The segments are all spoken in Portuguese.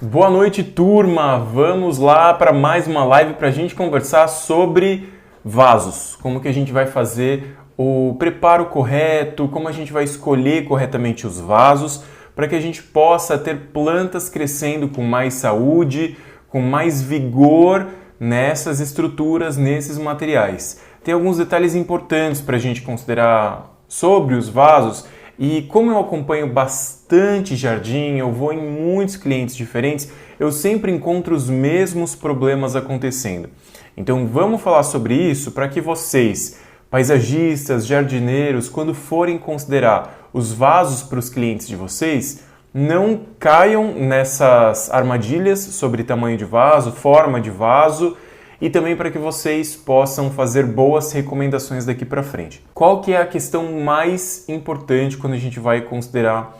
Boa noite, turma! Vamos lá para mais uma live para a gente conversar sobre vasos. Como que a gente vai fazer o preparo correto, como a gente vai escolher corretamente os vasos para que a gente possa ter plantas crescendo com mais saúde, com mais vigor nessas estruturas, nesses materiais. Tem alguns detalhes importantes para a gente considerar sobre os vasos. E como eu acompanho bastante jardim, eu vou em muitos clientes diferentes, eu sempre encontro os mesmos problemas acontecendo. Então vamos falar sobre isso para que vocês, paisagistas, jardineiros, quando forem considerar os vasos para os clientes de vocês, não caiam nessas armadilhas sobre tamanho de vaso, forma de vaso, e também para que vocês possam fazer boas recomendações daqui para frente. Qual que é a questão mais importante quando a gente vai considerar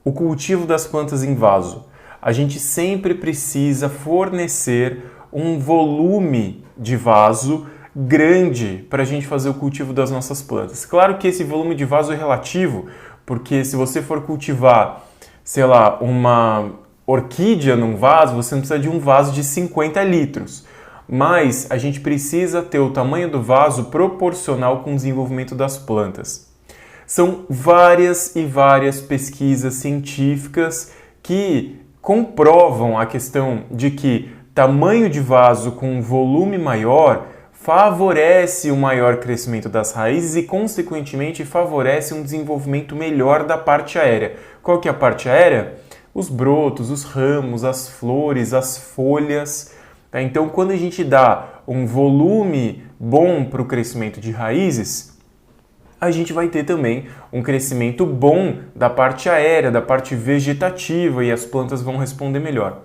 o cultivo das plantas em vaso? A gente sempre precisa fornecer um volume de vaso grande para a gente fazer o cultivo das nossas plantas. Claro que esse volume de vaso é relativo, porque se você for cultivar, sei lá, uma orquídea num vaso, você não precisa de um vaso de 50 litros. Mas a gente precisa ter o tamanho do vaso proporcional com o desenvolvimento das plantas. São várias e várias pesquisas científicas que comprovam a questão de que tamanho de vaso com um volume maior favorece o maior crescimento das raízes e, consequentemente, favorece um desenvolvimento melhor da parte aérea. Qual que é a parte aérea? Os brotos, os ramos, as flores, as folhas. Então, quando a gente dá um volume bom para o crescimento de raízes, a gente vai ter também um crescimento bom da parte aérea, da parte vegetativa, e as plantas vão responder melhor.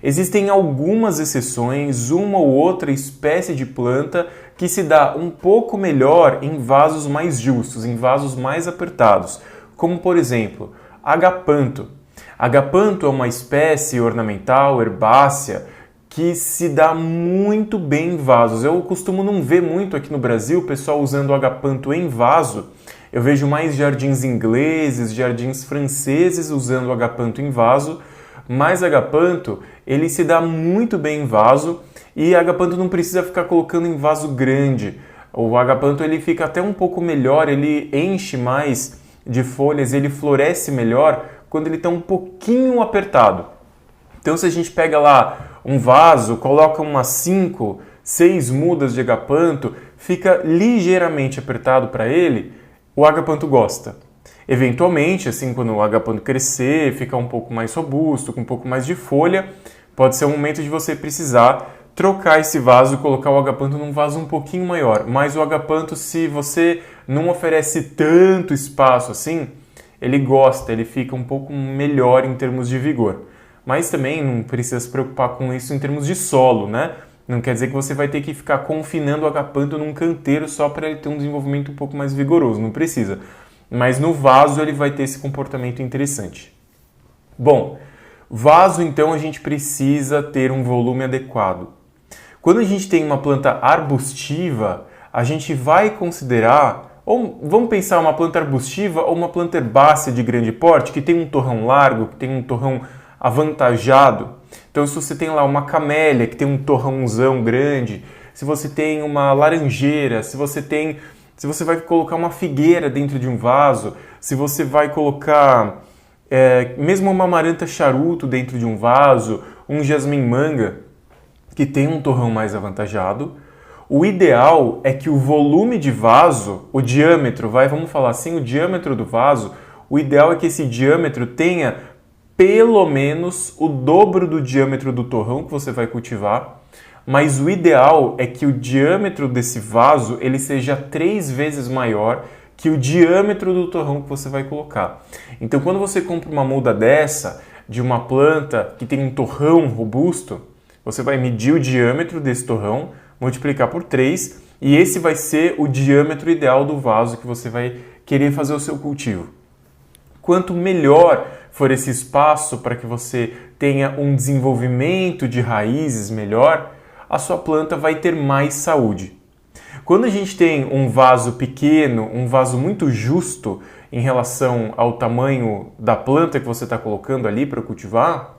Existem algumas exceções, uma ou outra espécie de planta que se dá um pouco melhor em vasos mais justos, em vasos mais apertados, como por exemplo, agapanto. Agapanto é uma espécie ornamental, herbácea, que se dá muito bem em vasos. Eu costumo não ver muito aqui no Brasil o pessoal usando o agapanto em vaso. Eu vejo mais jardins ingleses, jardins franceses usando o agapanto em vaso, mas agapanto ele se dá muito bem em vaso e agapanto não precisa ficar colocando em vaso grande. O agapanto ele fica até um pouco melhor, ele enche mais de folhas, ele floresce melhor quando ele está um pouquinho apertado. Então se a gente pega lá um vaso, coloca umas 5, 6 mudas de agapanto, fica ligeiramente apertado para ele, o agapanto gosta. Eventualmente, assim, quando o agapanto crescer, ficar um pouco mais robusto, com um pouco mais de folha, pode ser o momento de você precisar trocar esse vaso e colocar o agapanto num vaso um pouquinho maior. Mas o agapanto, se você não oferece tanto espaço assim, ele gosta, ele fica um pouco melhor em termos de vigor. Mas também não precisa se preocupar com isso em termos de solo, né? Não quer dizer que você vai ter que ficar confinando o agapanto num canteiro só para ele ter um desenvolvimento um pouco mais vigoroso, não precisa. Mas no vaso ele vai ter esse comportamento interessante. Bom, vaso então a gente precisa ter um volume adequado. Quando a gente tem uma planta arbustiva, a gente vai considerar, ou vamos pensar uma planta arbustiva ou uma planta herbácea de grande porte, que tem um torrão largo, que tem um torrão avantajado. Então, se você tem lá uma camélia que tem um torrãozão grande, se você tem uma laranjeira, se você vai colocar uma figueira dentro de um vaso, se você vai colocar mesmo uma amaranta charuto dentro de um vaso, um jasmim-manga que tem um torrão mais avantajado, o ideal é que o volume de vaso, o diâmetro, vamos falar assim, o diâmetro do vaso, o ideal é que esse diâmetro tenha pelo menos o dobro do diâmetro do torrão que você vai cultivar, mas o ideal é que o diâmetro desse vaso ele seja 3 vezes maior que o diâmetro do torrão que você vai colocar. Então, quando você compra uma muda dessa, de uma planta que tem um torrão robusto, você vai medir o diâmetro desse torrão, multiplicar por 3, e esse vai ser o diâmetro ideal do vaso que você vai querer fazer o seu cultivo. Quanto melhor for esse espaço para que você tenha um desenvolvimento de raízes melhor, a sua planta vai ter mais saúde. Quando a gente tem um vaso pequeno, um vaso muito justo em relação ao tamanho da planta que você está colocando ali para cultivar,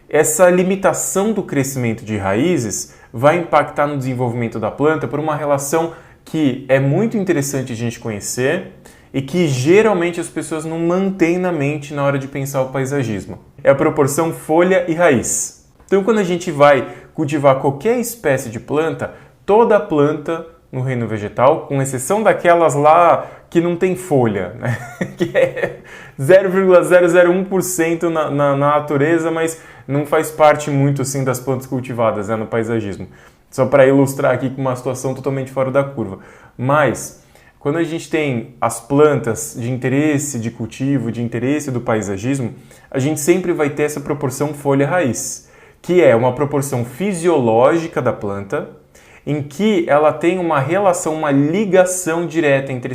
essa limitação do crescimento de raízes vai impactar no desenvolvimento da planta por uma relação que é muito interessante a gente conhecer e que geralmente as pessoas não mantêm na mente na hora de pensar o paisagismo. É a proporção folha e raiz. Então, quando a gente vai cultivar qualquer espécie de planta, toda a planta no reino vegetal, com exceção daquelas lá que não tem folha, né? Que é 0,001% na natureza, mas não faz parte muito assim das plantas cultivadas, né, no paisagismo. Só para ilustrar aqui com uma situação totalmente fora da curva. Mas, quando a gente tem as plantas de interesse de cultivo, de interesse do paisagismo, a gente sempre vai ter essa proporção folha-raiz, que é uma proporção fisiológica da planta, em que ela tem uma relação, uma ligação direta entre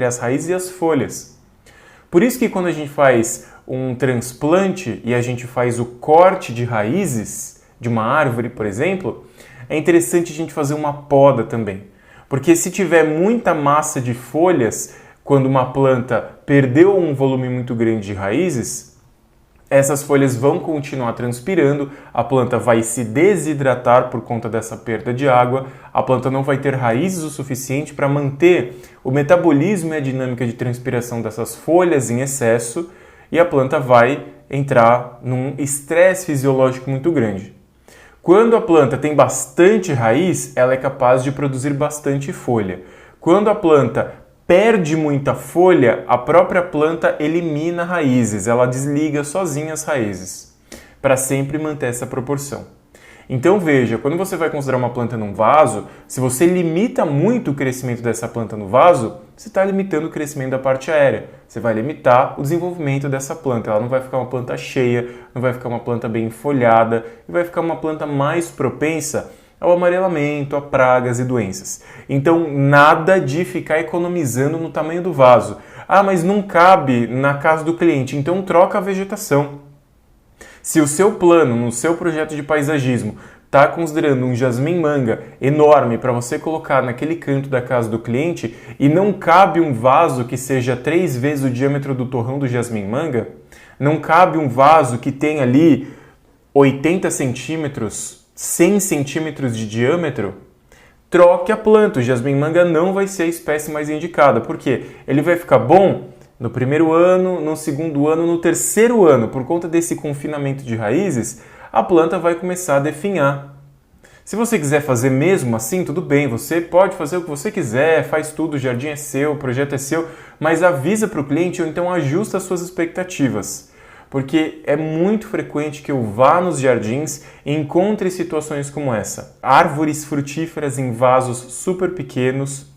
as raízes e as folhas. Por isso que quando a gente faz um transplante e a gente faz o corte de raízes de uma árvore, por exemplo, é interessante a gente fazer uma poda também. Porque se tiver muita massa de folhas, quando uma planta perdeu um volume muito grande de raízes, essas folhas vão continuar transpirando, a planta vai se desidratar por conta dessa perda de água, a planta não vai ter raízes o suficiente para manter o metabolismo e a dinâmica de transpiração dessas folhas em excesso e a planta vai entrar num estresse fisiológico muito grande. Quando a planta tem bastante raiz, ela é capaz de produzir bastante folha. Quando a planta perde muita folha, a própria planta elimina raízes, ela desliga sozinha as raízes, para sempre manter essa proporção. Então veja, quando você vai considerar uma planta num vaso, se você limita muito o crescimento dessa planta no vaso, você está limitando o crescimento da parte aérea. Você vai limitar o desenvolvimento dessa planta. Ela não vai ficar uma planta cheia, não vai ficar uma planta bem folhada, e vai ficar uma planta mais propensa ao amarelamento, a pragas e doenças. Então, nada de ficar economizando no tamanho do vaso. Ah, mas não cabe na casa do cliente, então troca a vegetação. Se o seu plano, no seu projeto de paisagismo, está considerando um jasmim-manga enorme para você colocar naquele canto da casa do cliente e não cabe um vaso que seja 3 vezes o diâmetro do torrão do jasmim-manga, não cabe um vaso que tenha ali 80 centímetros, 100 centímetros de diâmetro, troque a planta. O jasmim-manga não vai ser a espécie mais indicada. Por quê? Ele vai ficar bom no primeiro ano, no segundo ano, no terceiro ano. Por conta desse confinamento de raízes, a planta vai começar a definhar. Se você quiser fazer mesmo assim, tudo bem, você pode fazer o que você quiser, faz tudo, o jardim é seu, o projeto é seu, mas avisa para o cliente ou então ajusta as suas expectativas. Porque é muito frequente que eu vá nos jardins e encontre situações como essa. Árvores frutíferas em vasos super pequenos,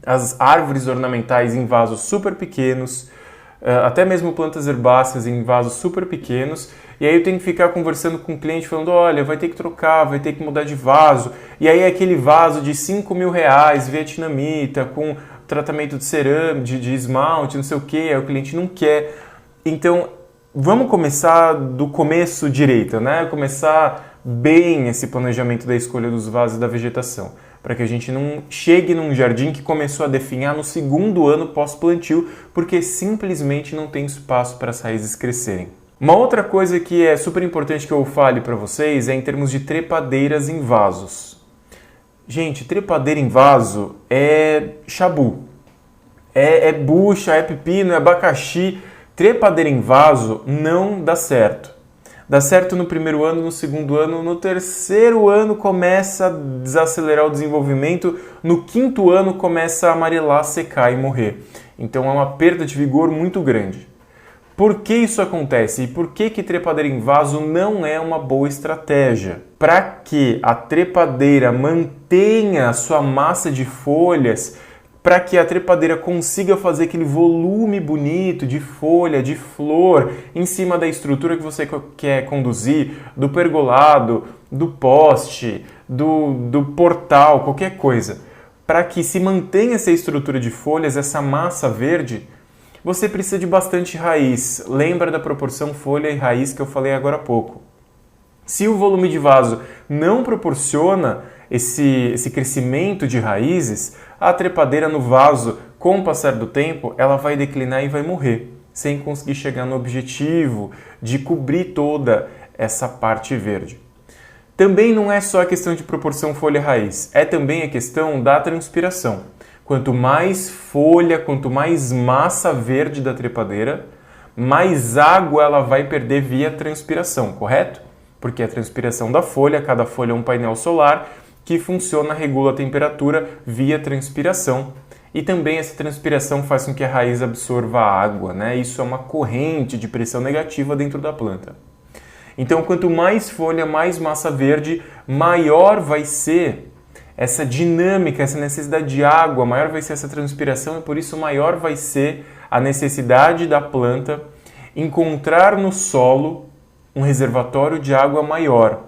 as árvores ornamentais em vasos super pequenos, até mesmo plantas herbáceas em vasos super pequenos, e aí eu tenho que ficar conversando com o cliente falando, olha, vai ter que trocar, vai ter que mudar de vaso, e aí aquele vaso de R$5.000, vietnamita, com tratamento de cerâmica, de esmalte, não sei o que, aí o cliente não quer. Então, vamos começar do começo direito, né? Começar bem esse planejamento da escolha dos vasos e da vegetação, para que a gente não chegue num jardim que começou a definhar no segundo ano pós-plantio, porque simplesmente não tem espaço para as raízes crescerem. Uma outra coisa que é super importante que eu fale para vocês é em termos de trepadeiras em vasos. Gente, trepadeira em vaso é chabu, é bucha, é pepino, é abacaxi. Trepadeira em vaso não dá certo. Dá certo no primeiro ano, no segundo ano, no terceiro ano começa a desacelerar o desenvolvimento, no quinto ano começa a amarelar, secar e morrer. Então é uma perda de vigor muito grande. Por que isso acontece e por que trepadeira em vaso não é uma boa estratégia? Para que a trepadeira mantenha a sua massa de folhas, para que a trepadeira consiga fazer aquele volume bonito de folha, de flor, em cima da estrutura que você quer conduzir, do pergolado, do poste, do portal, qualquer coisa. Para que se mantenha essa estrutura de folhas, essa massa verde, você precisa de bastante raiz. Lembra da proporção folha e raiz que eu falei agora há pouco. Se o volume de vaso não proporciona esse crescimento de raízes, a trepadeira no vaso, com o passar do tempo, ela vai declinar e vai morrer, sem conseguir chegar no objetivo de cobrir toda essa parte verde. Também não é só a questão de proporção folha-raiz, é também a questão da transpiração. Quanto mais folha, quanto mais massa verde da trepadeira, mais água ela vai perder via transpiração, correto? Porque a transpiração da folha, cada folha é um painel solar que funciona, regula a temperatura via transpiração. E também essa transpiração faz com que a raiz absorva a água, né? Isso é uma corrente de pressão negativa dentro da planta. Então, quanto mais folha, mais massa verde, maior vai ser essa dinâmica, essa necessidade de água, maior vai ser essa transpiração e por isso maior vai ser a necessidade da planta encontrar no solo um reservatório de água maior.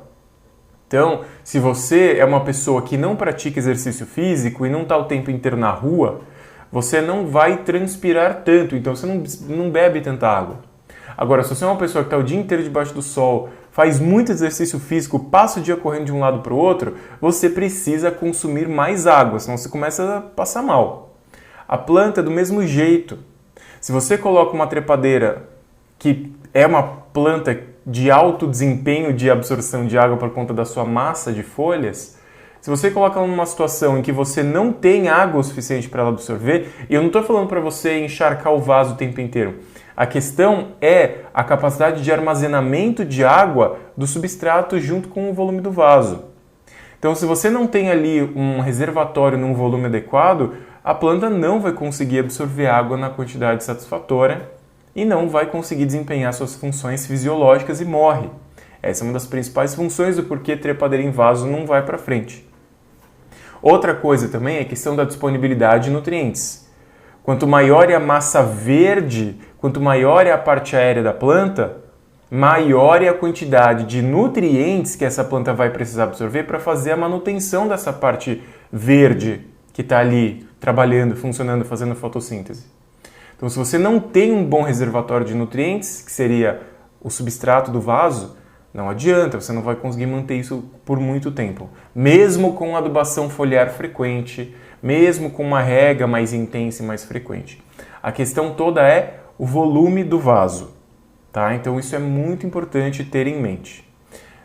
Então, se você é uma pessoa que não pratica exercício físico e não está o tempo inteiro na rua, você não vai transpirar tanto, então você não bebe tanta água. Agora, se você é uma pessoa que está o dia inteiro debaixo do sol, faz muito exercício físico, passa o dia correndo de um lado para o outro, você precisa consumir mais água, senão você começa a passar mal. A planta é do mesmo jeito. Se você coloca uma trepadeira que é uma planta de alto desempenho de absorção de água por conta da sua massa de folhas, se você coloca ela numa situação em que você não tem água o suficiente para ela absorver, e eu não estou falando para você encharcar o vaso o tempo inteiro, a questão é a capacidade de armazenamento de água do substrato junto com o volume do vaso. Então, se você não tem ali um reservatório num volume adequado, a planta não vai conseguir absorver água na quantidade satisfatória e não vai conseguir desempenhar suas funções fisiológicas e morre. Essa é uma das principais funções do porquê trepadeira em vaso não vai para frente. Outra coisa também é a questão da disponibilidade de nutrientes. Quanto maior é a massa verde, quanto maior é a parte aérea da planta, maior é a quantidade de nutrientes que essa planta vai precisar absorver para fazer a manutenção dessa parte verde que está ali trabalhando, funcionando, fazendo fotossíntese. Então, se você não tem um bom reservatório de nutrientes, que seria o substrato do vaso, não adianta, você não vai conseguir manter isso por muito tempo. Mesmo com adubação foliar frequente, mesmo com uma rega mais intensa e mais frequente. A questão toda é o volume do vaso, tá? Então isso é muito importante ter em mente.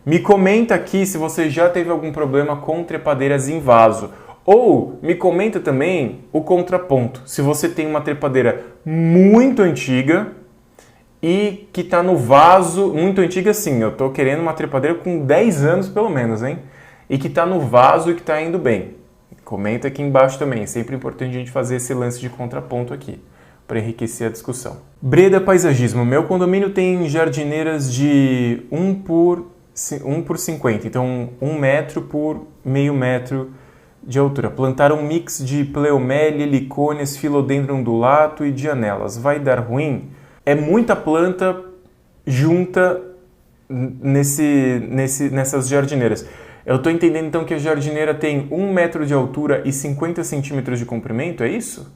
Me comenta aqui se você já teve algum problema com trepadeiras em vaso. Ou me comenta também o contraponto. Se você tem uma trepadeira muito antiga e que está no vaso, muito antiga sim, eu estou querendo uma trepadeira com 10 anos pelo menos, hein? E que está no vaso e que está indo bem. Comenta aqui embaixo também, é sempre importante a gente fazer esse lance de contraponto aqui, para enriquecer a discussão. Breda Paisagismo, meu condomínio tem jardineiras de 1 por 50, então 1 metro por meio metro de altura. Plantaram um mix de pleomélea, helicônias, philodendron undulato e dianelas. Vai dar ruim? É muita planta junta nessas jardineiras. Eu estou entendendo então que a jardineira tem 1 metro de altura e 50 centímetros de comprimento, é isso?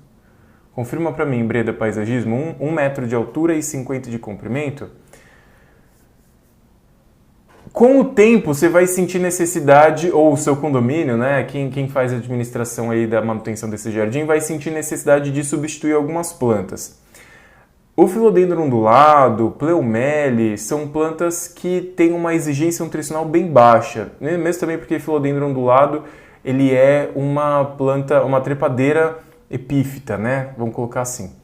Confirma para mim, Breda Paisagismo, 1 metro de altura e 50 de comprimento. Com o tempo, você vai sentir necessidade, ou o seu condomínio, né? Quem faz a administração aí da manutenção desse jardim, vai sentir necessidade de substituir algumas plantas. O philodendron undulado, pleomele, são plantas que têm uma exigência nutricional bem baixa. Mesmo também porque philodendron undulado, ele é uma planta, uma trepadeira epífita, né? Vamos colocar assim.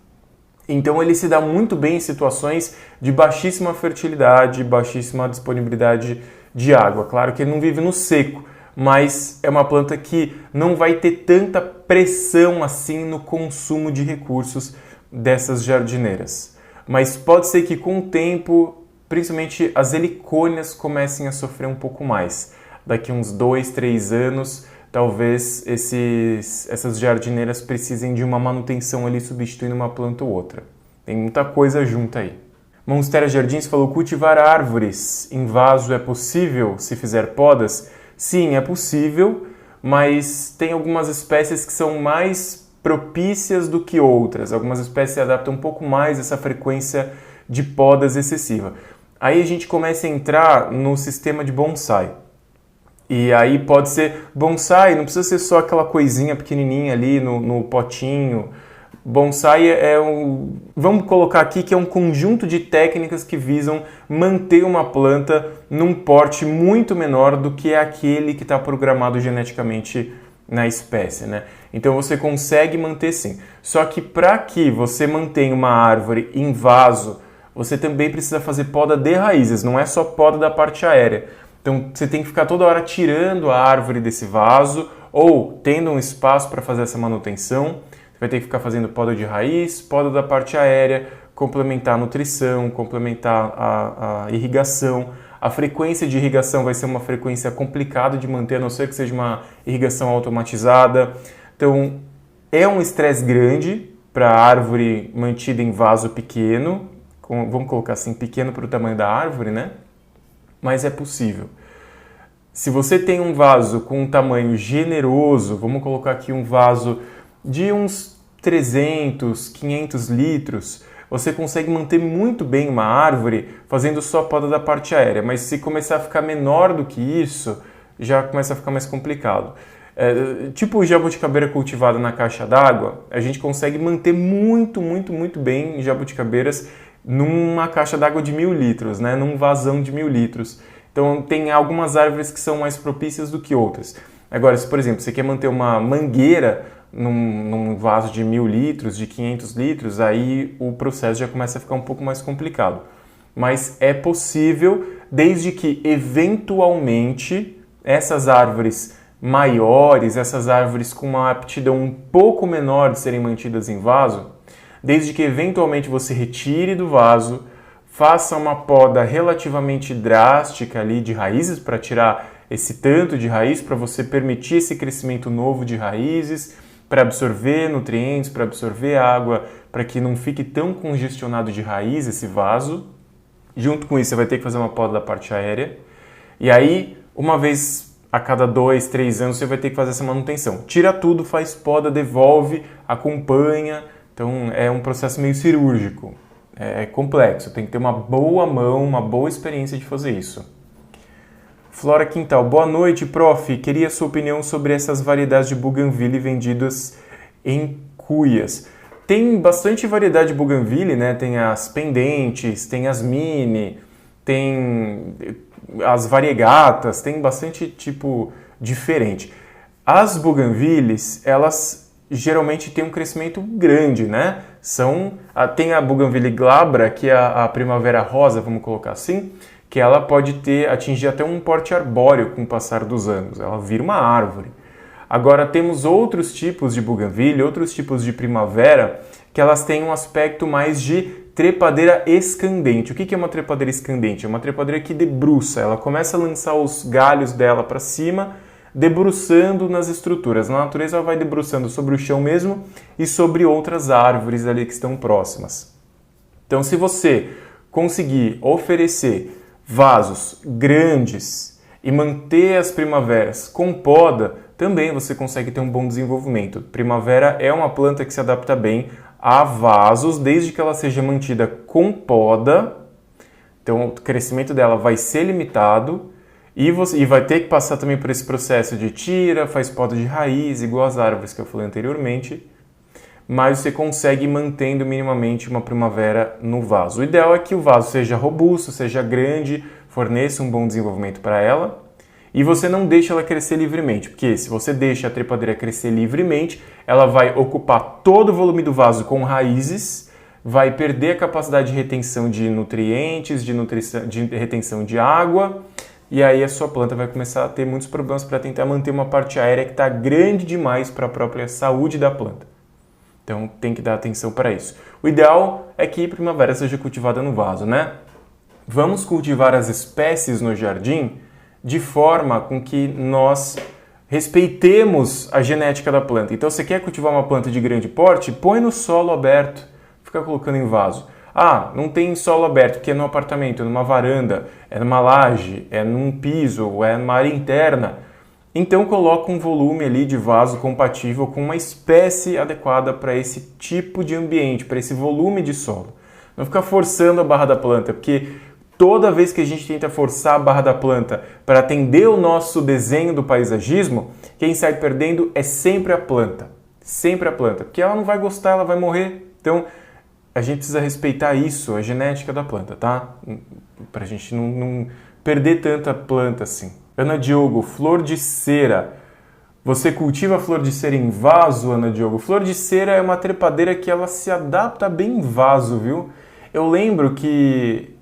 Então ele se dá muito bem em situações de baixíssima fertilidade, baixíssima disponibilidade de água. Claro que ele não vive no seco, mas é uma planta que não vai ter tanta pressão assim no consumo de recursos dessas jardineiras. Mas pode ser que com o tempo, principalmente as helicônias comecem a sofrer um pouco mais. Daqui uns 2, 3 anos, talvez essas jardineiras precisem de uma manutenção ali substituindo uma planta ou outra. Tem muita coisa junta aí. Monstera Jardins falou: cultivar árvores em vaso é possível se fizer podas? Sim, é possível, mas tem algumas espécies que são mais propícias do que outras. Algumas espécies se adaptam um pouco mais a essa frequência de podas excessiva. Aí a gente começa a entrar no sistema de bonsai. E aí pode ser bonsai, não precisa ser só aquela coisinha pequenininha ali no potinho. Bonsai vamos colocar aqui que é um conjunto de técnicas que visam manter uma planta num porte muito menor do que aquele que está programado geneticamente na espécie, né? Então você consegue manter sim. Só que para que você mantenha uma árvore em vaso, você também precisa fazer poda de raízes, não é só poda da parte aérea. Então você tem que ficar toda hora tirando a árvore desse vaso ou tendo um espaço para fazer essa manutenção. Você vai ter que ficar fazendo poda de raiz, poda da parte aérea, complementar a nutrição, complementar a irrigação. A frequência de irrigação vai ser uma frequência complicada de manter, a não ser que seja uma irrigação automatizada. Então, é um estresse grande para a árvore mantida em vaso pequeno, vamos colocar assim, pequeno para o tamanho da árvore, né? Mas é possível. Se você tem um vaso com um tamanho generoso, vamos colocar aqui um vaso de uns 300, 500 litros, você consegue manter muito bem uma árvore fazendo só a poda da parte aérea, mas se começar a ficar menor do que isso, já começa a ficar mais complicado. Tipo jabuticabeira cultivada na caixa d'água, a gente consegue manter muito bem jabuticabeiras numa caixa d'água de 1.000 litros, né? Num vasão de 1.000 litros. Então tem algumas árvores que são mais propícias do que outras. Agora, se por exemplo, você quer manter uma mangueira num vaso de 1.000 litros, de 500 litros, aí o processo já começa a ficar um pouco mais complicado. Mas é possível, desde que eventualmente essas árvores maiores, essas árvores com uma aptidão um pouco menor de serem mantidas em vaso, desde que eventualmente você retire do vaso, faça uma poda relativamente drástica ali de raízes para tirar esse tanto de raiz, para você permitir esse crescimento novo de raízes, para absorver nutrientes, para absorver água, para que não fique tão congestionado de raiz esse vaso. Junto com isso, você vai ter que fazer uma poda da parte aérea. E aí, uma vez a cada 2, 3 anos, você vai ter que fazer essa manutenção. Tira tudo, faz poda, devolve, acompanha. Então, é um processo meio cirúrgico. É complexo, tem que ter uma boa mão, uma boa experiência de fazer isso. Flora Quintal, boa noite, prof. Queria sua opinião sobre essas variedades de Bougainville vendidas em cuias. Tem bastante variedade de Bougainville, né? Tem as pendentes, tem as mini, tem as variegatas, tem bastante tipo diferente. As Bougainvilles, elas geralmente têm um crescimento grande, né? Tem a Bougainville glabra, que é a primavera rosa, vamos colocar assim, que ela pode atingir até um porte arbóreo com o passar dos anos, ela vira uma árvore. Agora temos outros tipos de Bougainville, outros tipos de primavera, que elas têm um aspecto mais de trepadeira escandente. O que é uma trepadeira escandente? É uma trepadeira que debruça, ela começa a lançar os galhos dela para cima, debruçando nas estruturas. Na natureza ela vai debruçando sobre o chão mesmo e sobre outras árvores ali que estão próximas. Então se você conseguir oferecer vasos grandes e manter as primaveras com poda, também você consegue ter um bom desenvolvimento. Primavera é uma planta que se adapta bem a vasos, desde que ela seja mantida com poda. Então o crescimento dela vai ser limitado e vai ter que passar também por esse processo de tira, faz poda de raiz, igual as árvores que eu falei anteriormente. Mas você consegue ir mantendo minimamente uma primavera no vaso. O ideal é que o vaso seja robusto, seja grande, forneça um bom desenvolvimento para ela e você não deixe ela crescer livremente, porque se você deixa a trepadeira crescer livremente, ela vai ocupar todo o volume do vaso com raízes, vai perder a capacidade de retenção de nutrientes, de retenção de água, e aí a sua planta vai começar a ter muitos problemas para tentar manter uma parte aérea que está grande demais para a própria saúde da planta. Então tem que dar atenção para isso. O ideal é que a primavera seja cultivada no vaso, né? Vamos cultivar as espécies no jardim de forma com que nós respeitemos a genética da planta. Então, você quer cultivar uma planta de grande porte? Põe no solo aberto, fica colocando em vaso. Ah, não tem solo aberto, porque é no apartamento, é numa varanda, é numa laje, é num piso, é numa área interna. Então, coloca um volume ali de vaso compatível com uma espécie adequada para esse tipo de ambiente, para esse volume de solo. Não fica forçando a barra da planta, porque toda vez que a gente tenta forçar a barra da planta para atender o nosso desenho do paisagismo, quem sai perdendo é sempre a planta. sempre a planta, porque ela não vai gostar, ela vai morrer. Então, a gente precisa respeitar isso, a genética da planta, tá? Pra gente não perder tanta planta assim. Ana Diogo, flor de cera. Você cultiva flor de cera em vaso, Ana Diogo? Flor de cera é uma trepadeira que ela se adapta bem em vaso, viu? Eu lembro que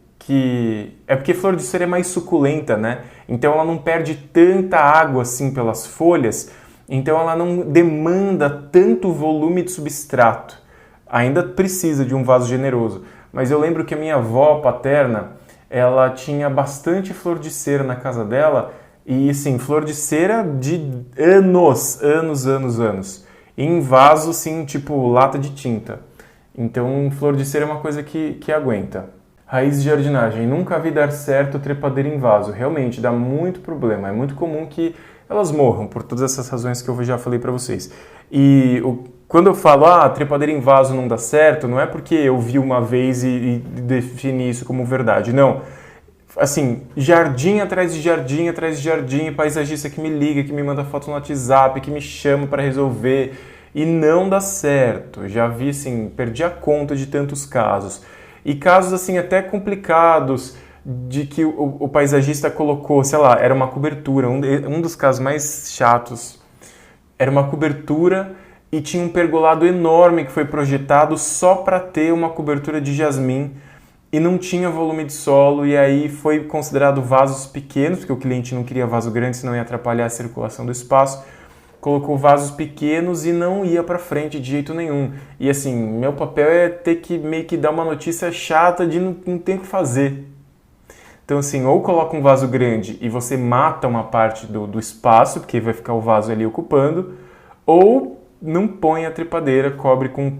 é porque flor de cera é mais suculenta, né? Então ela não perde tanta água assim pelas folhas, então ela não demanda tanto volume de substrato. Ainda precisa de um vaso generoso, mas eu lembro que a minha avó paterna, ela tinha bastante flor de cera na casa dela, e sim, flor de cera de anos, em vaso, sim, tipo lata de tinta. Então, flor de cera é uma coisa que aguenta. Raiz de jardinagem. Nunca vi dar certo trepadeira em vaso. Realmente, dá muito problema. É muito comum que elas morram, por todas essas razões que eu já falei para vocês. E quando eu falo, trepadeira em vaso não dá certo, não é porque eu vi uma vez e defini isso como verdade. Não. Assim, jardim atrás de jardim, paisagista que me liga, que me manda foto no WhatsApp, que me chama para resolver e não dá certo. Já vi, assim, perdi a conta de tantos casos. E casos, assim, até complicados de que o paisagista colocou, sei lá, era uma cobertura. Um dos casos mais chatos era uma cobertura e tinha um pergolado enorme que foi projetado só para ter uma cobertura de jasmim e não tinha volume de solo, e aí foi considerado vasos pequenos, porque o cliente não queria vaso grande, senão ia atrapalhar a circulação do espaço. Colocou vasos pequenos e não ia para frente de jeito nenhum. E assim, meu papel é ter que meio que dar uma notícia chata de não ter o que fazer. Então assim, ou coloca um vaso grande e você mata uma parte do espaço, porque vai ficar o vaso ali ocupando, ou não põe a trepadeira, cobre com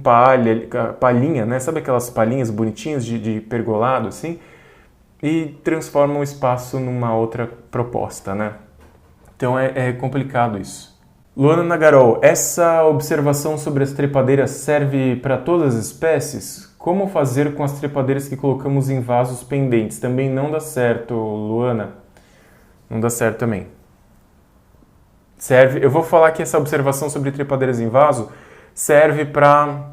palhinha, né? Sabe aquelas palhinhas bonitinhas de pergolado, assim? E transforma o espaço numa outra proposta, né? Então é complicado isso. Luana Nagarol, essa observação sobre as trepadeiras serve para todas as espécies? Como fazer com as trepadeiras que colocamos em vasos pendentes? Também não dá certo, Luana. Não dá certo também. Eu vou falar que essa observação sobre trepadeiras em vaso serve para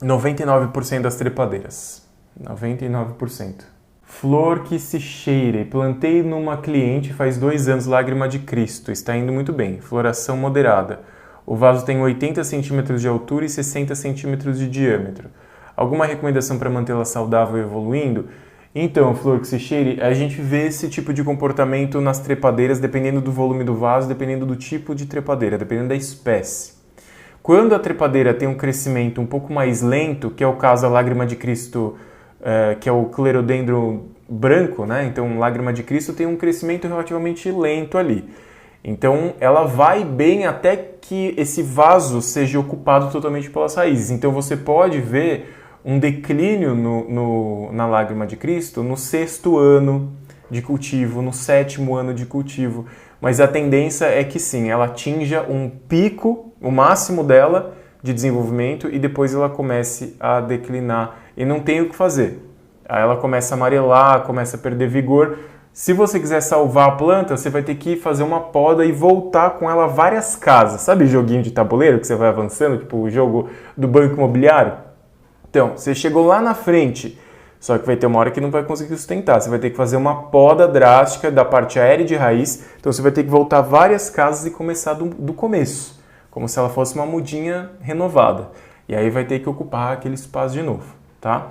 99% das trepadeiras. 99%. Flor que se cheire. Plantei numa cliente faz 2 anos, lágrima de Cristo. Está indo muito bem. Floração moderada. O vaso tem 80 centímetros de altura e 60 centímetros de diâmetro. Alguma recomendação para mantê-la saudável e evoluindo? Então, flor que se cheire, a gente vê esse tipo de comportamento nas trepadeiras, dependendo do volume do vaso, dependendo do tipo de trepadeira, dependendo da espécie. Quando a trepadeira tem um crescimento um pouco mais lento, que é o caso da lágrima de Cristo, que é o clerodendron branco, né? Então, lágrima de Cristo tem um crescimento relativamente lento ali. Então, ela vai bem até que esse vaso seja ocupado totalmente pelas raízes. Então, você pode ver um declínio na lágrima de Cristo no 6º ano de cultivo, no 7º ano de cultivo. Mas a tendência é que sim, ela atinja um pico, o máximo dela, de desenvolvimento e depois ela comece a declinar e não tem o que fazer. Aí ela começa a amarelar, começa a perder vigor. Se você quiser salvar a planta, você vai ter que fazer uma poda e voltar com ela várias casas. Sabe joguinho de tabuleiro que você vai avançando, tipo o jogo do Banco Imobiliário? Então, você chegou lá na frente, só que vai ter uma hora que não vai conseguir sustentar. Você vai ter que fazer uma poda drástica da parte aérea de raiz. Então, você vai ter que voltar várias casas e começar do começo, como se ela fosse uma mudinha renovada. E aí vai ter que ocupar aquele espaço de novo, tá?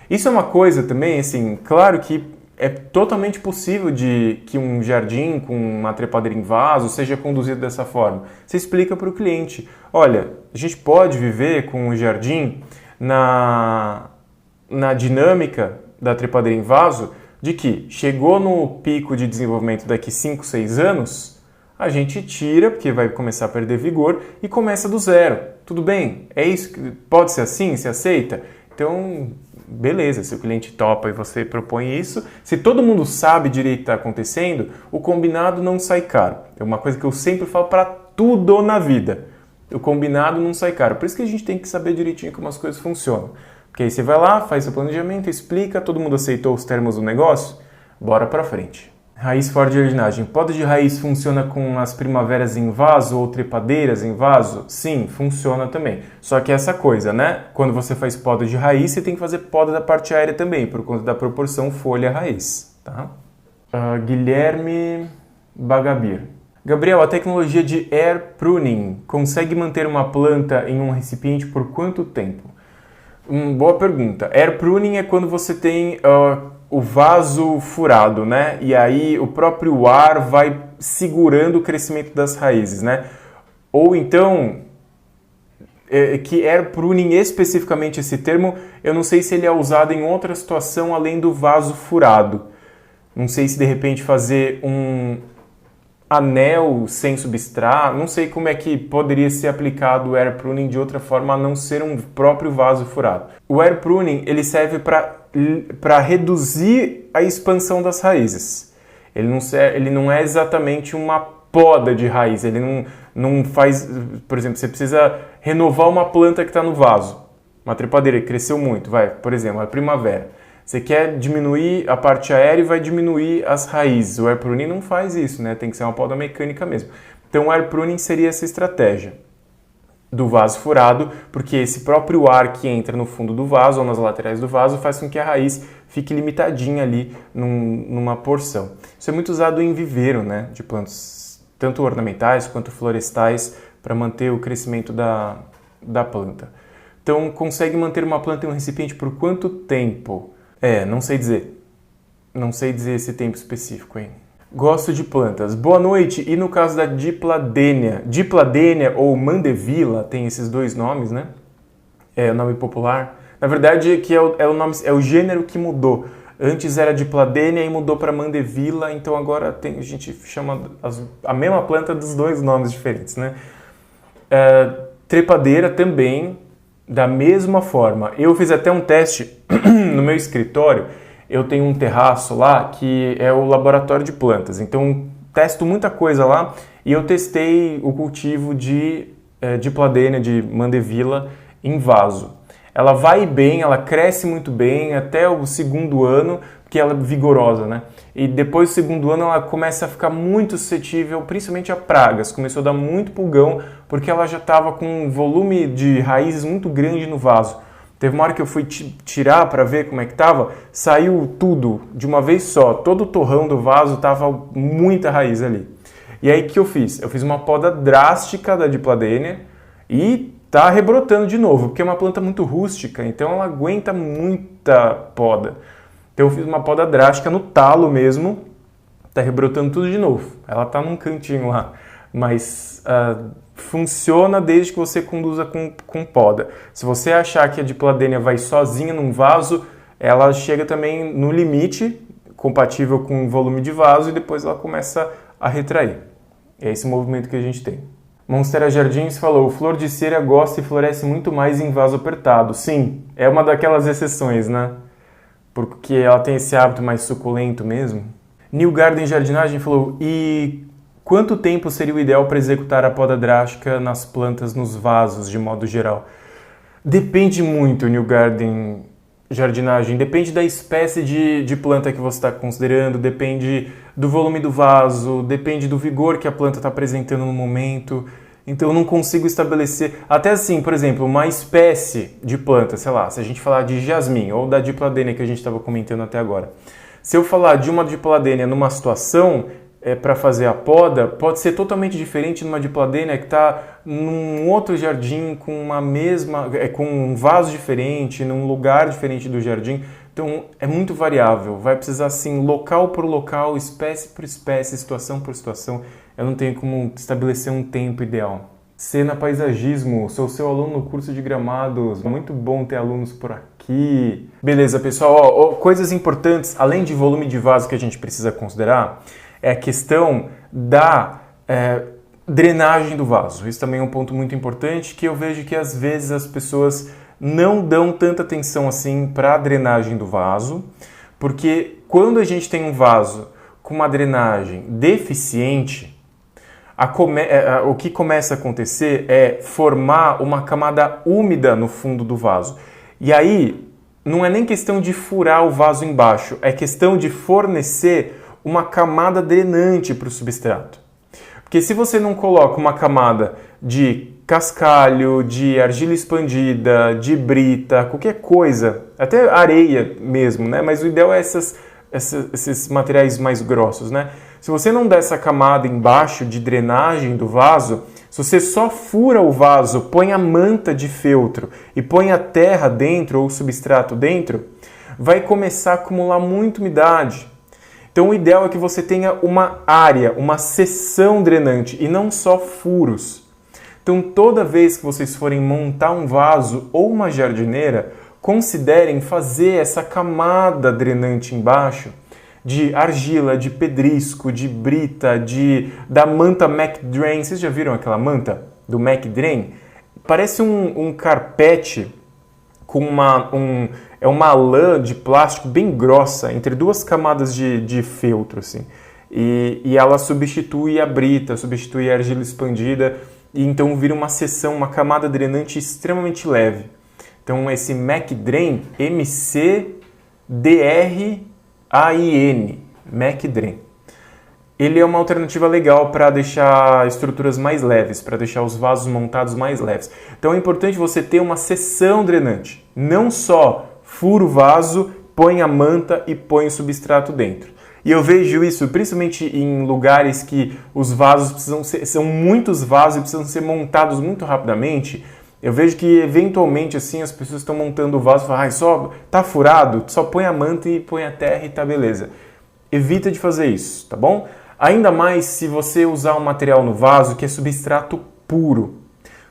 Isso é uma coisa também, assim, claro que é totalmente possível de que um jardim com uma trepadeira em vaso seja conduzido dessa forma. Você explica para o cliente, olha, a gente pode viver com um jardim na dinâmica da trepadeira em vaso, de que chegou no pico de desenvolvimento daqui 5, 6 anos, a gente tira, porque vai começar a perder vigor, e começa do zero. Tudo bem? É isso? Pode ser assim? Se aceita? Então, beleza, se o cliente topa e você propõe isso, se todo mundo sabe direito o que está acontecendo, o combinado não sai caro. É uma coisa que eu sempre falo para tudo na vida. O combinado não sai caro. Por isso que a gente tem que saber direitinho como as coisas funcionam. Porque aí você vai lá, faz seu planejamento, explica, todo mundo aceitou os termos do negócio, bora pra frente. Raiz fora de jardinagem. Poda de raiz funciona com as primaveras em vaso ou trepadeiras em vaso? Sim, funciona também. Só que essa coisa, né? Quando você faz poda de raiz, você tem que fazer poda da parte aérea também, por conta da proporção folha-raiz, tá? Guilherme Bagabir. Gabriel, a tecnologia de air pruning consegue manter uma planta em um recipiente por quanto tempo? Boa pergunta. Air pruning é quando você tem o vaso furado, né? E aí o próprio ar vai segurando o crescimento das raízes, né? Ou então, que air pruning, especificamente esse termo, eu não sei se ele é usado em outra situação além do vaso furado. Não sei se de repente fazer um anel sem substrato, não sei como é que poderia ser aplicado o air pruning de outra forma a não ser um próprio vaso furado. O air pruning, ele serve para reduzir a expansão das raízes. Ele não é exatamente uma poda de raiz, ele não faz, por exemplo, você precisa renovar uma planta que está no vaso, uma trepadeira que cresceu muito, por exemplo, a primavera. Você quer diminuir a parte aérea e vai diminuir as raízes. O air pruning não faz isso, né? Tem que ser uma poda mecânica mesmo. Então o air pruning seria essa estratégia do vaso furado, porque esse próprio ar que entra no fundo do vaso ou nas laterais do vaso faz com que a raiz fique limitadinha ali numa porção. Isso é muito usado em viveiro, né? De plantas, tanto ornamentais quanto florestais, para manter o crescimento da planta. Então, consegue manter uma planta em um recipiente por quanto tempo? Não sei dizer. Não sei dizer esse tempo específico, hein? Gosto de plantas. Boa noite. E no caso da Dipladenia? Dipladenia ou Mandevilla, tem esses dois nomes, né? É o nome popular. Na verdade, que é o gênero que mudou. Antes era Dipladenia e mudou para Mandevilla, então agora a gente chama a mesma planta dos dois nomes diferentes, né? Trepadeira também, da mesma forma. Eu fiz até um teste no meu escritório. Eu tenho um terraço lá que é o laboratório de plantas. Então, testo muita coisa lá e eu testei o cultivo de Dipladenia, de Mandevilla, em vaso. Ela vai bem, ela cresce muito bem até o segundo ano, porque ela é vigorosa, né? E depois do segundo ano ela começa a ficar muito suscetível, principalmente a pragas. Começou a dar muito pulgão, porque ela já estava com um volume de raízes muito grande no vaso. Teve uma hora que eu fui tirar para ver como é que estava, saiu tudo de uma vez só. Todo o torrão do vaso estava muita raiz ali. E aí o que eu fiz? Eu fiz uma poda drástica da Dipladenia e tá rebrotando de novo, porque é uma planta muito rústica, então ela aguenta muita poda. Então eu fiz uma poda drástica no talo mesmo, tá rebrotando tudo de novo. Ela tá num cantinho lá, mas funciona desde que você conduza com poda. Se você achar que a Dipladenia vai sozinha num vaso, ela chega também no limite, compatível com o volume de vaso, e depois ela começa a retrair. É esse movimento que a gente tem. Monstera Jardins falou, flor de cera gosta e floresce muito mais em vaso apertado. Sim, é uma daquelas exceções, né? Porque ela tem esse hábito mais suculento mesmo. New Garden Jardinagem falou, e quanto tempo seria o ideal para executar a poda drástica nas plantas, nos vasos, de modo geral? Depende muito, New Garden Jardinagem. Depende da espécie de planta que você está considerando, depende do volume do vaso, depende do vigor que a planta está apresentando no momento. Então eu não consigo estabelecer... Até assim, por exemplo, uma espécie de planta, sei lá, se a gente falar de jasmim ou da Dipladenia que a gente estava comentando até agora. Se eu falar de uma Dipladenia numa situação para fazer a poda, pode ser totalmente diferente numa Dipladenia que está num outro jardim com com um vaso diferente, num lugar diferente do jardim. Então é muito variável, vai precisar assim, local por local, espécie por espécie, situação por situação. Eu não tenho como estabelecer um tempo ideal. Cena Paisagismo, sou seu aluno no curso de gramados, muito bom ter alunos por aqui. Beleza, pessoal, coisas importantes, além de volume de vaso que a gente precisa considerar, é a questão da drenagem do vaso. Isso também é um ponto muito importante, que eu vejo que às vezes as pessoas não dão tanta atenção assim para a drenagem do vaso, porque quando a gente tem um vaso com uma drenagem deficiente, o que começa a acontecer é formar uma camada úmida no fundo do vaso. E aí, não é nem questão de furar o vaso embaixo, é questão de fornecer uma camada drenante para o substrato. Porque se você não coloca uma camada de cascalho, de argila expandida, de brita, qualquer coisa, até areia mesmo, né? Mas o ideal é esses materiais mais grossos, né? Se você não der essa camada embaixo de drenagem do vaso, se você só fura o vaso, põe a manta de feltro e põe a terra dentro ou o substrato dentro, vai começar a acumular muita umidade. Então o ideal é que você tenha uma área, uma seção drenante e não só furos. Então toda vez que vocês forem montar um vaso ou uma jardineira, considerem fazer essa camada drenante embaixo de argila, de pedrisco, de brita, da manta Mac Drain. Vocês já viram aquela manta do Mac Drain? Parece um carpete com uma lã de plástico bem grossa, entre duas camadas de feltro, assim. E ela substitui a brita, substitui a argila expandida, e então vira uma seção, uma camada drenante extremamente leve. Então esse Mac Drain, M-C-D-R-A-I-N, Mac Drain. Ele é uma alternativa legal para deixar estruturas mais leves, para deixar os vasos montados mais leves. Então é importante você ter uma seção drenante, não só fura o vaso, põe a manta e põe o substrato dentro. E eu vejo isso principalmente em lugares que os vasos são muitos vasos e precisam ser montados muito rapidamente. Eu vejo que eventualmente assim as pessoas estão montando o vaso e falam, só tá furado, só põe a manta e põe a terra e tá beleza. Evita de fazer isso, tá bom? Ainda mais se você usar um material no vaso que é substrato puro.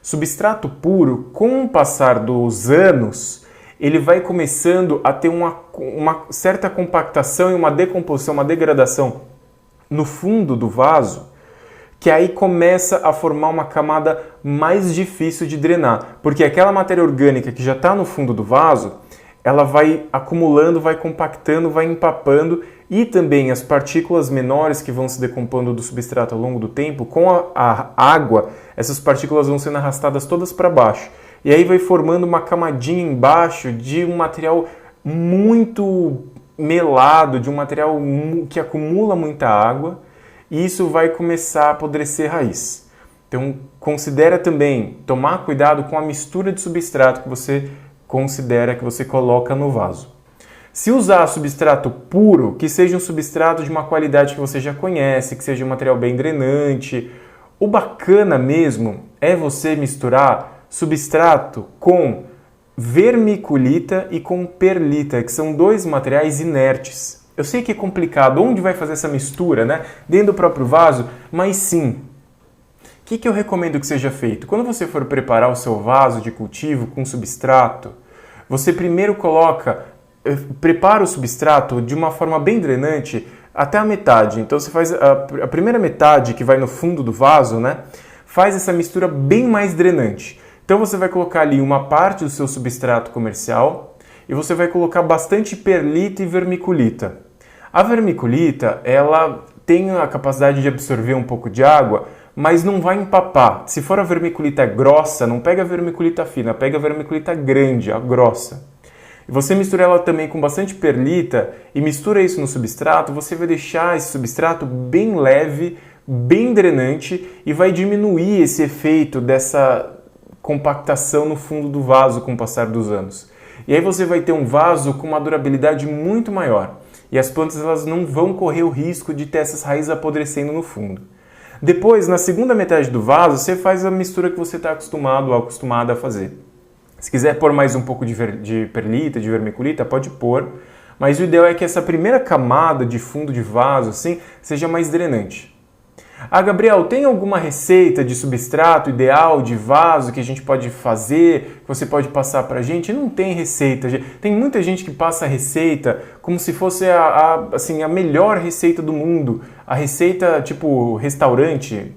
Substrato puro, com o passar dos anos, ele vai começando a ter uma certa compactação e uma decomposição, uma degradação no fundo do vaso, que aí começa a formar uma camada mais difícil de drenar. Porque aquela matéria orgânica que já está no fundo do vaso, ela vai acumulando, vai compactando, vai empapando, e também as partículas menores que vão se decompondo do substrato ao longo do tempo, com a água, essas partículas vão sendo arrastadas todas para baixo. E aí vai formando uma camadinha embaixo de um material muito melado, de um material que acumula muita água, e isso vai começar a apodrecer raiz. Então considera também tomar cuidado com a mistura de substrato que você considera que você coloca no vaso. Se usar substrato puro, que seja um substrato de uma qualidade que você já conhece, que seja um material bem drenante. O bacana mesmo é você misturar substrato com vermiculita e com perlita, que são dois materiais inertes. Eu sei que é complicado, onde vai fazer essa mistura, né? Dentro do próprio vaso, mas sim. O que eu recomendo que seja feito? Quando você for preparar o seu vaso de cultivo com substrato, você primeiro prepara o substrato de uma forma bem drenante até a metade. Então você faz a primeira metade que vai no fundo do vaso, né? Faz essa mistura bem mais drenante. Então você vai colocar ali uma parte do seu substrato comercial e você vai colocar bastante perlita e vermiculita. A vermiculita, ela tem a capacidade de absorver um pouco de água, mas não vai empapar. Se for a vermiculita grossa, não pega a vermiculita fina, pega a vermiculita grande, a grossa. E você mistura ela também com bastante perlita e mistura isso no substrato, você vai deixar esse substrato bem leve, bem drenante e vai diminuir esse efeito dessa compactação no fundo do vaso com o passar dos anos. E aí você vai ter um vaso com uma durabilidade muito maior. E as plantas elas não vão correr o risco de ter essas raízes apodrecendo no fundo. Depois, na segunda metade do vaso, você faz a mistura que você está acostumado ou acostumada a fazer. Se quiser pôr mais um pouco de perlita, de vermiculita, pode pôr. Mas o ideal é que essa primeira camada de fundo de vaso assim, seja mais drenante. Ah, Gabriel, tem alguma receita de substrato ideal de vaso que a gente pode fazer, que você pode passar pra gente? Não tem receita. Tem muita gente que passa a receita como se fosse a melhor receita do mundo. A receita tipo restaurante,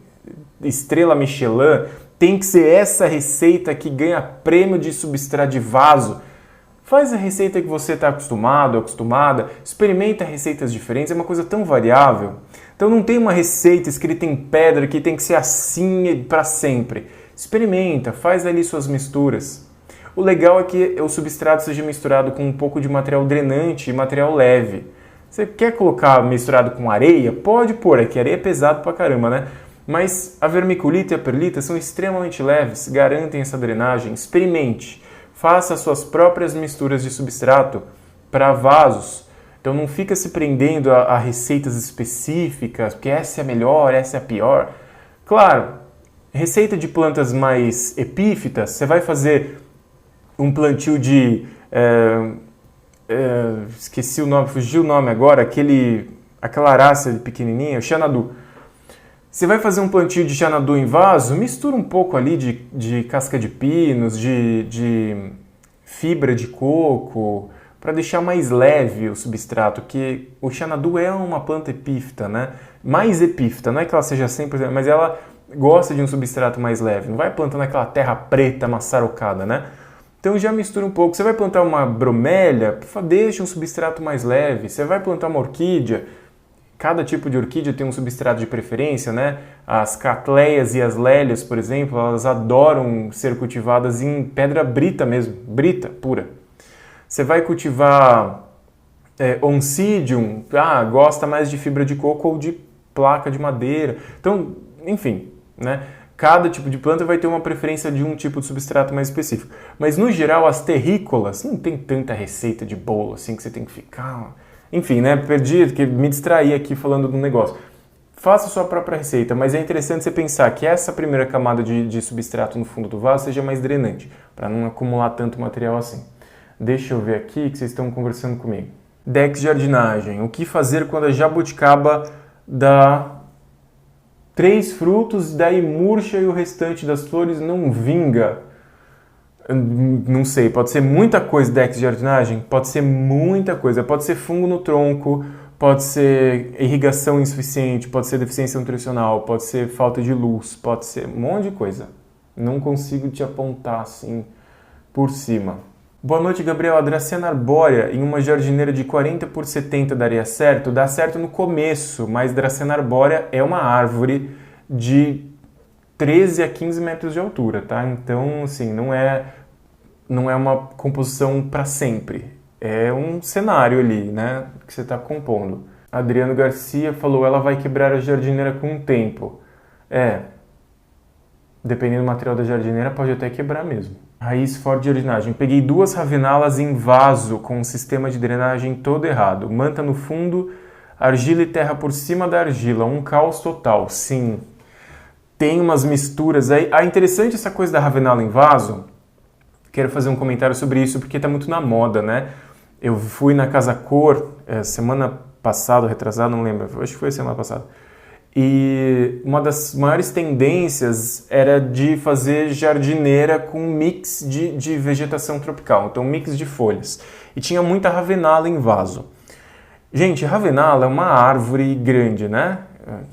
estrela Michelin, tem que ser essa receita que ganha prêmio de substrato de vaso. Faz a receita que você está acostumado, acostumada, experimenta receitas diferentes, é uma coisa tão variável. Então não tem uma receita escrita em pedra que tem que ser assim para sempre. Experimenta, faz ali suas misturas. O legal é que o substrato seja misturado com um pouco de material drenante e material leve. Você quer colocar misturado com areia? Pode pôr, é que areia é pesado pra caramba, né? Mas a vermiculita e a perlita são extremamente leves, garantem essa drenagem. Experimente, faça suas próprias misturas de substrato para vasos. Então não fica se prendendo a receitas específicas, porque essa é a melhor, essa é a pior. Claro, receita de plantas mais epífitas, você vai fazer um plantio de... esqueci o nome, fugiu o nome agora, aquela arácea pequenininha, o xanadu. Você vai fazer um plantio de xanadu em vaso, mistura um pouco ali de casca de pinos, de fibra de coco, para deixar mais leve o substrato, que o xanadu é uma planta epífita, né? Mais epífita, não é que ela seja 100%, mas ela gosta de um substrato mais leve, não vai plantando aquela terra preta maçarocada, né? Então já mistura um pouco. Você vai plantar uma bromélia, deixa um substrato mais leve. Você vai plantar uma orquídea, cada tipo de orquídea tem um substrato de preferência, né? As catleias e as lélias, por exemplo, elas adoram ser cultivadas em pedra brita mesmo, brita, pura. Você vai cultivar oncidium, gosta mais de fibra de coco ou de placa de madeira. Então, enfim, né? Cada tipo de planta vai ter uma preferência de um tipo de substrato mais específico. Mas, no geral, as terrícolas, não tem tanta receita de bolo assim que você tem que ficar... Enfim, né? Perdi, que me distraí aqui falando do negócio. Faça a sua própria receita, mas é interessante você pensar que essa primeira camada de substrato no fundo do vaso seja mais drenante, para não acumular tanto material assim. Deixa eu ver aqui que vocês estão conversando comigo. Dex jardinagem. O que fazer quando a jabuticaba dá 3 frutos, daí murcha e o restante das flores não vinga? Não sei, pode ser muita coisa Dex jardinagem, pode ser muita coisa, pode ser fungo no tronco, pode ser irrigação insuficiente, pode ser deficiência nutricional, pode ser falta de luz, pode ser um monte de coisa. Não consigo te apontar assim por cima. Boa noite, Gabriel. A Dracena arbórea em uma jardineira de 40 por 70 daria certo? Dá certo no começo, mas Dracena arbórea é uma árvore de 13 a 15 metros de altura, tá? Então, assim, não é uma composição para sempre. É um cenário ali, né, que você está compondo. Adriano Garcia falou, ela vai quebrar a jardineira com o tempo. Dependendo do material da jardineira, pode até quebrar mesmo. Raiz forte de jardinagem. Peguei 2 ravenalas em vaso com um sistema de drenagem todo errado. Manta no fundo, argila e terra por cima da argila. Um caos total. Sim. Tem umas misturas aí. Interessante essa coisa da ravenala em vaso. Quero fazer um comentário sobre isso porque está muito na moda, né? Eu fui na Casa Cor semana passada, retrasada, não lembro. Acho que foi semana passada. E uma das maiores tendências era de fazer jardineira com mix de vegetação tropical, então mix de folhas. E tinha muita ravenala em vaso. Gente, ravenala é uma árvore grande, né?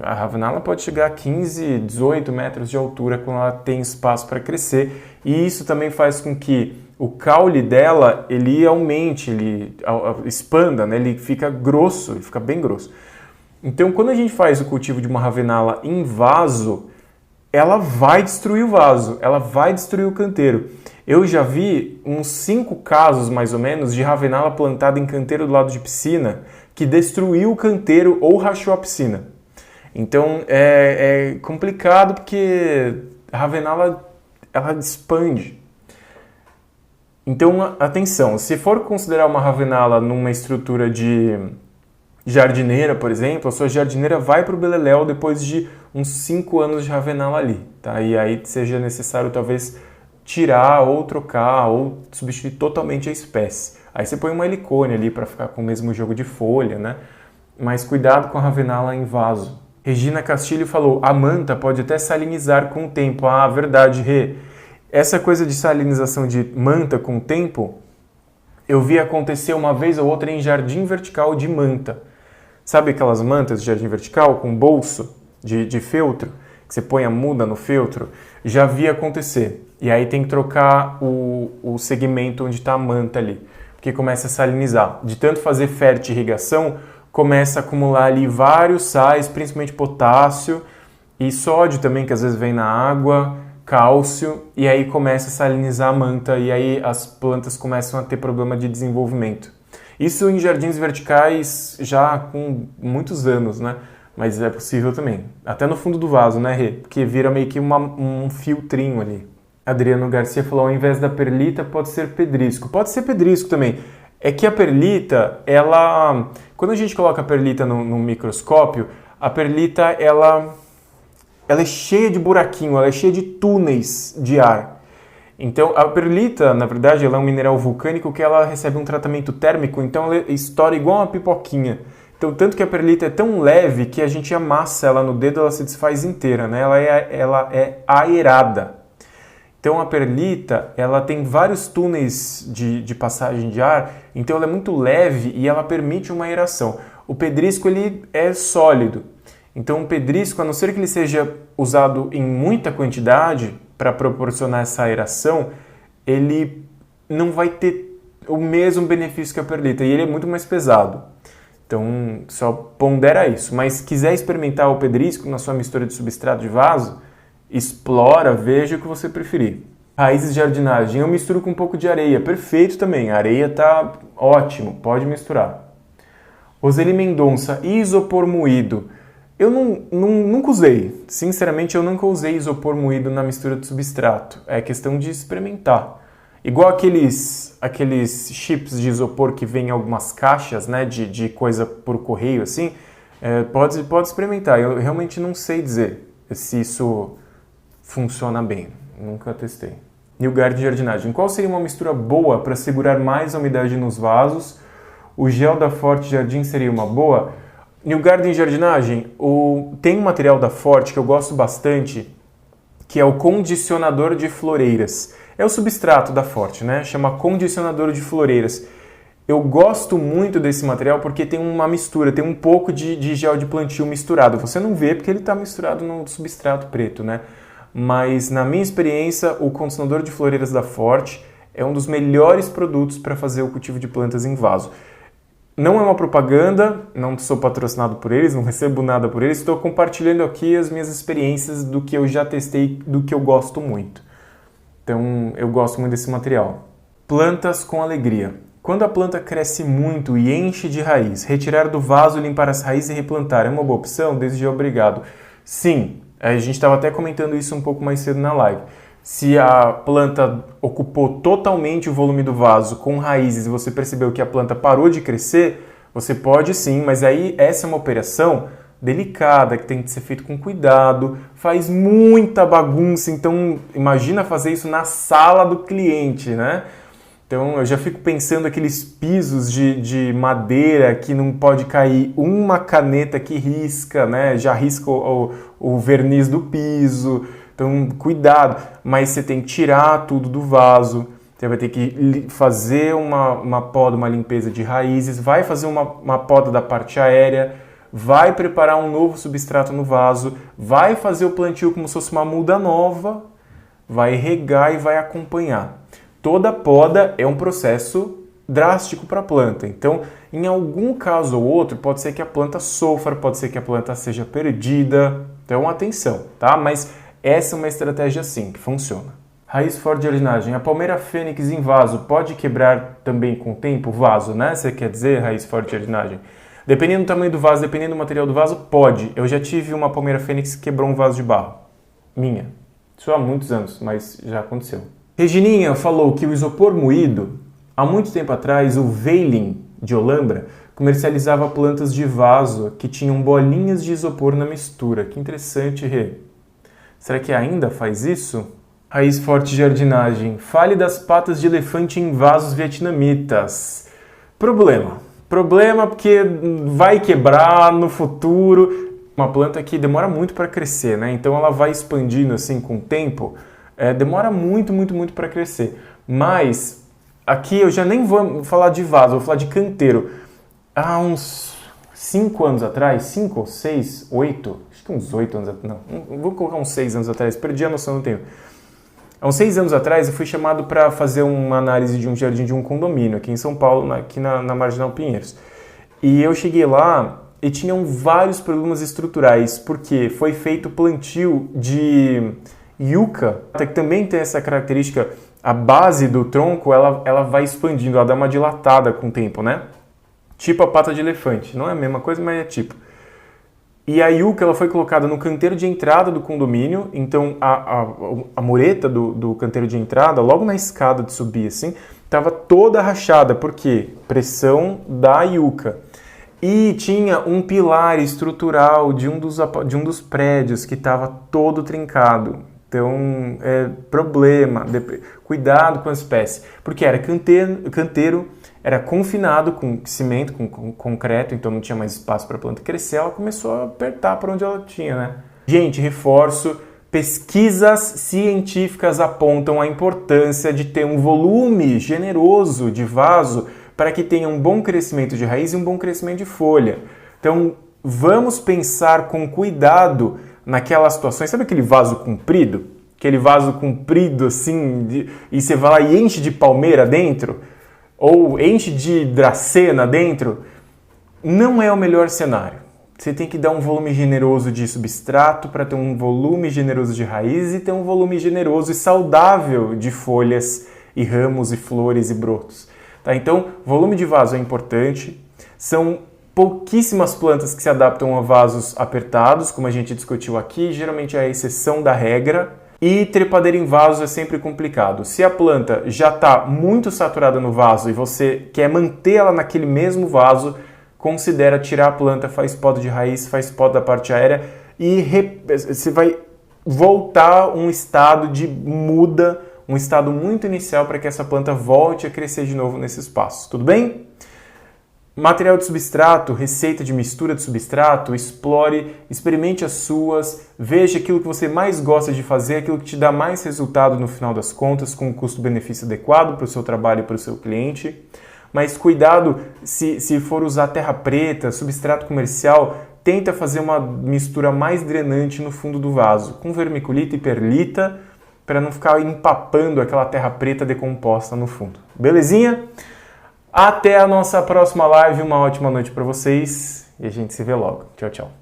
A ravenala pode chegar a 15, 18 metros de altura quando ela tem espaço para crescer. E isso também faz com que o caule dela ele aumente, ele expanda, né? Ele fica grosso, ele fica bem grosso. Então, quando a gente faz o cultivo de uma ravenala em vaso, ela vai destruir o vaso, ela vai destruir o canteiro. Eu já vi uns 5 casos, mais ou menos, de ravenala plantada em canteiro do lado de piscina que destruiu o canteiro ou rachou a piscina. Então, é complicado porque a ravenala, ela expande. Então, atenção, se for considerar uma ravenala numa estrutura de jardineira, por exemplo, a sua jardineira vai para o beleléu depois de uns 5 anos de ravenala ali, tá? E aí seja necessário talvez tirar ou trocar ou substituir totalmente a espécie. Aí você põe uma helicônia ali para ficar com o mesmo jogo de folha, né? Mas cuidado com a ravenala em vaso. Regina Castilho falou, a manta pode até salinizar com o tempo. Ah, verdade, Rê. Essa coisa de salinização de manta com o tempo, eu vi acontecer uma vez ou outra em jardim vertical de manta. Sabe aquelas mantas de jardim vertical com bolso de feltro? Que você põe a muda no feltro? Já vi acontecer. E aí tem que trocar o segmento onde está a manta ali. Porque começa a salinizar. De tanto fazer fertirrigação, começa a acumular ali vários sais, principalmente potássio e sódio também, que às vezes vem na água, cálcio, e aí começa a salinizar a manta e aí as plantas começam a ter problema de desenvolvimento. Isso em jardins verticais já com muitos anos, né? Mas é possível também. Até no fundo do vaso, né, Rê? Porque vira meio que um filtrinho ali. Adriano Garcia falou, ao invés da perlita pode ser pedrisco. Pode ser pedrisco também. É que a perlita, ela... Quando a gente coloca a perlita no microscópio, a perlita, ela é cheia de buraquinho, ela é cheia de túneis de ar. Então, a perlita, na verdade, ela é um mineral vulcânico que ela recebe um tratamento térmico, então ela estoura igual uma pipoquinha. Então, tanto que a perlita é tão leve que a gente amassa ela no dedo, ela se desfaz inteira, né? Ela é aerada. Então, a perlita, ela tem vários túneis de passagem de ar, então ela é muito leve e ela permite uma aeração. O pedrisco, ele é sólido. Então, o pedrisco, a não ser que ele seja usado em muita quantidade para proporcionar essa aeração, ele não vai ter o mesmo benefício que a perlita e ele é muito mais pesado. Então, só pondera isso. Mas se quiser experimentar o pedrisco na sua mistura de substrato de vaso, explora, veja o que você preferir. Raízes de jardinagem, eu misturo com um pouco de areia. Perfeito também, a areia tá ótimo, pode misturar. Roseli Mendonça, isopor moído. Eu nunca usei. Sinceramente, eu nunca usei isopor moído na mistura de substrato. É questão de experimentar. Igual aqueles chips de isopor que vem em algumas caixas, né, de coisa por correio, assim, pode experimentar. Eu realmente não sei dizer se isso funciona bem. Nunca testei. Nilgard de jardinagem. Qual seria uma mistura boa para segurar mais a umidade nos vasos? O gel da Forte Jardim seria uma boa? Nilgard de jardinagem, tem um material da Forte que eu gosto bastante, que é o condicionador de floreiras. É o substrato da Forte, né? Chama condicionador de floreiras. Eu gosto muito desse material porque tem uma mistura, tem um pouco de gel de plantio misturado. Você não vê porque ele está misturado no substrato preto, né? Mas na minha experiência, o condicionador de floreiras da Forte é um dos melhores produtos para fazer o cultivo de plantas em vaso. Não é uma propaganda, não sou patrocinado por eles, não recebo nada por eles, estou compartilhando aqui as minhas experiências do que eu já testei, do que eu gosto muito. Então, eu gosto muito desse material. Plantas com alegria. Quando a planta cresce muito e enche de raiz, retirar do vaso, limpar as raízes e replantar é uma boa opção? Desde já, obrigado. Sim, a gente estava até comentando isso um pouco mais cedo na live. Se a planta ocupou totalmente o volume do vaso com raízes e você percebeu que a planta parou de crescer, você pode sim, mas aí essa é uma operação delicada, que tem que ser feito com cuidado, faz muita bagunça, então imagina fazer isso na sala do cliente, né? Então eu já fico pensando aqueles pisos de madeira que não pode cair uma caneta que risca, né? Já risca o verniz do piso. Então, cuidado, mas você tem que tirar tudo do vaso, você vai ter que fazer uma poda, uma limpeza de raízes, vai fazer uma poda da parte aérea, vai preparar um novo substrato no vaso, vai fazer o plantio como se fosse uma muda nova, vai regar e vai acompanhar. Toda poda é um processo drástico para a planta, então, em algum caso ou outro, pode ser que a planta sofra, pode ser que a planta seja perdida, então atenção, tá? Mas essa é uma estratégia sim, que funciona. Raiz forte de jardinagem. A palmeira fênix em vaso pode quebrar também com o tempo? Vaso, né? Você quer dizer, raiz forte de jardinagem? Dependendo do tamanho do vaso, dependendo do material do vaso, pode. Eu já tive uma palmeira fênix que quebrou um vaso de barro. Minha. Isso há muitos anos, mas já aconteceu. Regininha falou que o isopor moído, há muito tempo atrás, o Veiling de Olambra comercializava plantas de vaso que tinham bolinhas de isopor na mistura. Que interessante, Rê. Será que ainda faz isso? Raiz forte de jardinagem. Fale das patas de elefante em vasos vietnamitas. Problema porque vai quebrar no futuro. Uma planta que demora muito para crescer, né? Então ela vai expandindo assim com o tempo. Demora muito para crescer. Mas aqui eu já nem vou falar de vaso, vou falar de canteiro. Há uns 5 anos atrás, 5 ou 6, 8, acho que uns 8 anos atrás, não, vou colocar uns 6 anos atrás, perdi a noção do tempo. Há uns 6 anos atrás eu fui chamado para fazer uma análise de um jardim de um condomínio aqui em São Paulo, aqui na Marginal Pinheiros. E eu cheguei lá e tinham vários problemas estruturais, porque foi feito plantio de yucca, que também tem essa característica, a base do tronco ela vai expandindo, ela dá uma dilatada com o tempo, né? tipo a pata de elefante. Não é a mesma coisa, mas é tipo. E a yucca ela foi colocada no canteiro de entrada do condomínio, então a mureta do canteiro de entrada, logo na escada de subir assim, estava toda rachada, por quê? Pressão da yucca. E tinha um pilar estrutural de um dos prédios que estava todo trincado. Então, problema, cuidado com a espécie. Porque era canteiro, era confinado com cimento, com concreto, então não tinha mais espaço para a planta crescer, ela começou a apertar por onde ela tinha, né? Gente, reforço, pesquisas científicas apontam a importância de ter um volume generoso de vaso para que tenha um bom crescimento de raiz e um bom crescimento de folha. Então, vamos pensar com cuidado naquelas situações. Sabe aquele vaso comprido? Aquele vaso comprido assim, e você vai lá e enche de palmeira dentro? Ou enche de dracena dentro? Não é o melhor cenário. Você tem que dar um volume generoso de substrato para ter um volume generoso de raiz e ter um volume generoso e saudável de folhas e ramos e flores e brotos. Tá? Então, volume de vaso é importante. São pouquíssimas plantas que se adaptam a vasos apertados, como a gente discutiu aqui, geralmente é a exceção da regra. E trepadeira em vasos é sempre complicado. Se a planta já está muito saturada no vaso e você quer manter ela naquele mesmo vaso, considera tirar a planta, faz poda de raiz, faz poda da parte aérea e você vai voltar um estado de muda, um estado muito inicial para que essa planta volte a crescer de novo nesse espaço. Tudo bem? Material de substrato, receita de mistura de substrato, explore, experimente as suas, veja aquilo que você mais gosta de fazer, aquilo que te dá mais resultado no final das contas, com um custo-benefício adequado para o seu trabalho e para o seu cliente. Mas cuidado, se for usar terra preta, substrato comercial, tenta fazer uma mistura mais drenante no fundo do vaso, com vermiculita e perlita, para não ficar empapando aquela terra preta decomposta no fundo. Belezinha? Até a nossa próxima live, uma ótima noite para vocês e a gente se vê logo. Tchau, tchau.